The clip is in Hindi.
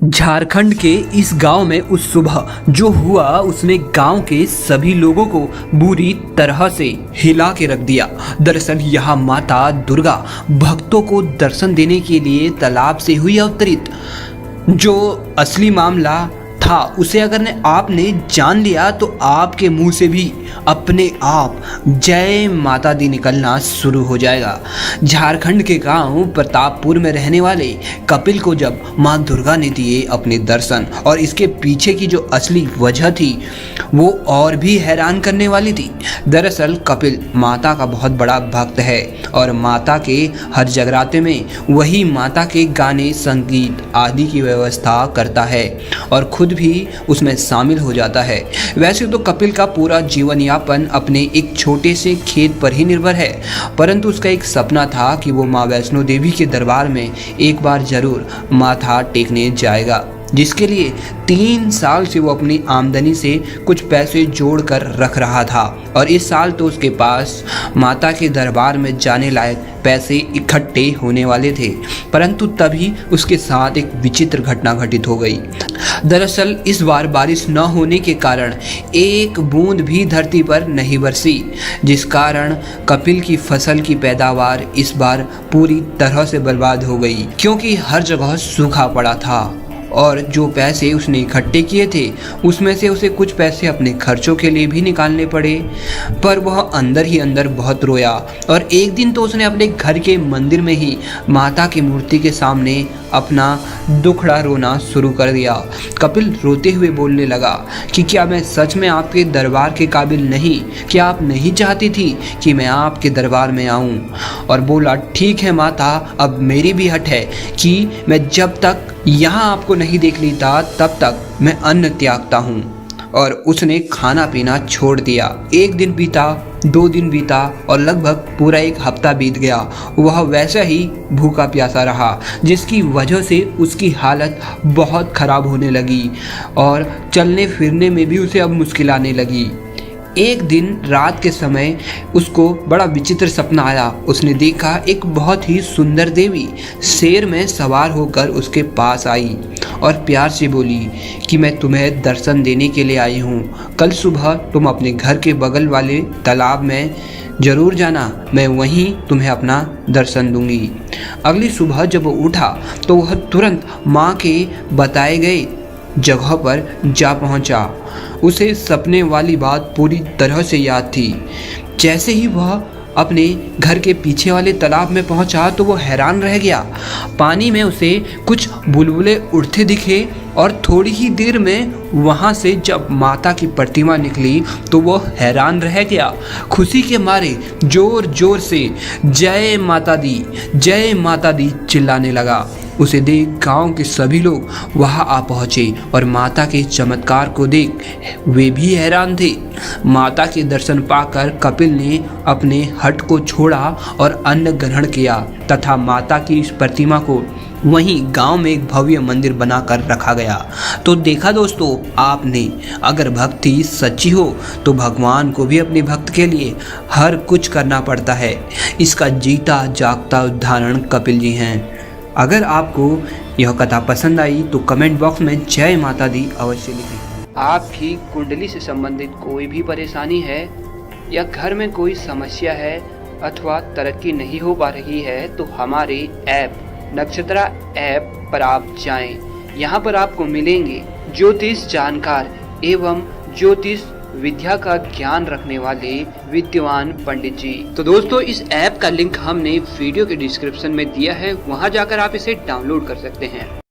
झारखंड के इस गांव में उस सुबह जो हुआ उसने गांव के सभी लोगों को बुरी तरह से हिला के रख दिया। दरअसल यहाँ माता दुर्गा भक्तों को दर्शन देने के लिए तालाब से हुई अवतरित। जो असली मामला था उसे अगर आपने जान लिया तो आपके मुंह से भी अपने आप जय माता दी निकलना शुरू हो जाएगा। झारखंड के गांव प्रतापपुर में रहने वाले कपिल को जब मां दुर्गा ने दिए अपने दर्शन और इसके पीछे की जो असली वजह थी वो और भी हैरान करने वाली थी। दरअसल कपिल माता का बहुत बड़ा भक्त है और माता के हर जगराते में वही माता के गाने संगीत आदि की व्यवस्था करता है और खुद भी उसमें शामिल हो जाता है। वैसे तो कपिल का पूरा जीवन यापन अपने एक छोटे से खेत पर ही निर्भर है, परंतु उसका एक सपना था कि वो मां वैष्णो देवी के दरबार में एक बार जरूर माथा टेकने जाएगा, जिसके लिए 3 साल से वो अपनी आमदनी से कुछ पैसे जोड़ कर रख रहा था और इस साल तो उसके पास माता के दरबार में जाने लायक पैसे इकट्ठे होने वाले थे। परंतु तभी उसके साथ एक विचित्र घटना घटित हो गई। दरअसल इस बार बारिश न होने के कारण एक बूंद भी धरती पर नहीं बरसी, जिस कारण कपिल की फसल की पैदावार इस बार पूरी तरह से बर्बाद हो गई, क्योंकि हर जगह सूखा पड़ा था और जो पैसे उसने इकट्ठे किए थे उसमें से उसे कुछ पैसे अपने खर्चों के लिए भी निकालने पड़े। पर वह अंदर ही अंदर बहुत रोया और एक दिन तो उसने अपने घर के मंदिर में ही माता की मूर्ति के सामने अपना दुखड़ा रोना शुरू कर दिया। कपिल रोते हुए बोलने लगा कि क्या मैं सच में आपके दरबार के काबिल नहीं? क्या आप नहीं चाहती थी कि मैं आपके दरबार में आऊं? और बोला, ठीक है माता, अब मेरी भी हट है कि मैं जब तक यहाँ आपको नहीं देख लेता तब तक मैं अन्न त्यागता हूँ। और उसने खाना पीना छोड़ दिया। 1 दिन बीता, 2 दिन बीता और लगभग पूरा 1 हफ्ता बीत गया। वह वैसा ही भूखा प्यासा रहा, जिसकी वजह से उसकी हालत बहुत ख़राब होने लगी और चलने फिरने में भी उसे अब मुश्किल आने लगी। एक दिन रात के समय उसको बड़ा विचित्र सपना आया। उसने देखा एक बहुत ही सुंदर देवी शेर में सवार होकर उसके पास आई और प्यार से बोली कि मैं तुम्हें दर्शन देने के लिए आई हूँ। कल सुबह तुम अपने घर के बगल वाले तालाब में ज़रूर जाना, मैं वहीं तुम्हें अपना दर्शन दूंगी। अगली सुबह जब वो उठा तो वह तुरंत माँ के बताए गए जगह पर जा पहुंचा। उसे सपने वाली बात पूरी तरह से याद थी। जैसे ही वह अपने घर के पीछे वाले तालाब में पहुंचा तो वो हैरान रह गया। पानी में उसे कुछ बुलबुले उड़ते दिखे और थोड़ी ही देर में वहां से जब माता की प्रतिमा निकली तो वो हैरान रह गया। खुशी के मारे जोर जोर से जय माता दी चिल्लाने लगा। उसे देख गांव के सभी लोग वहां आ पहुंचे और माता के चमत्कार को देख वे भी हैरान थे। माता के दर्शन पाकर कपिल ने अपने हट को छोड़ा और अन्न ग्रहण किया तथा माता की इस प्रतिमा को वहीं गांव में एक भव्य मंदिर बनाकर रखा गया। तो देखा दोस्तों आपने, अगर भक्ति सच्ची हो तो भगवान को भी अपने भक्त के लिए हर कुछ करना पड़ता है। इसका जीता जागता उदाहरण कपिल जी हैं। अगर आपको यह कथा पसंद आई तो कमेंट बॉक्स में जय माता दी अवश्य लिखें। आपकी कुंडली से संबंधित कोई भी परेशानी है या घर में कोई समस्या है अथवा तरक्की नहीं हो पा रही है तो हमारे ऐप नक्षत्रा ऐप पर आप जाएं। यहाँ पर आपको मिलेंगे ज्योतिष जानकार एवं ज्योतिष विद्या का ज्ञान रखने वाले विद्वान पंडित जी। तो दोस्तों इस ऐप का लिंक हमने वीडियो के डिस्क्रिप्शन में दिया है, वहां जाकर आप इसे डाउनलोड कर सकते हैं।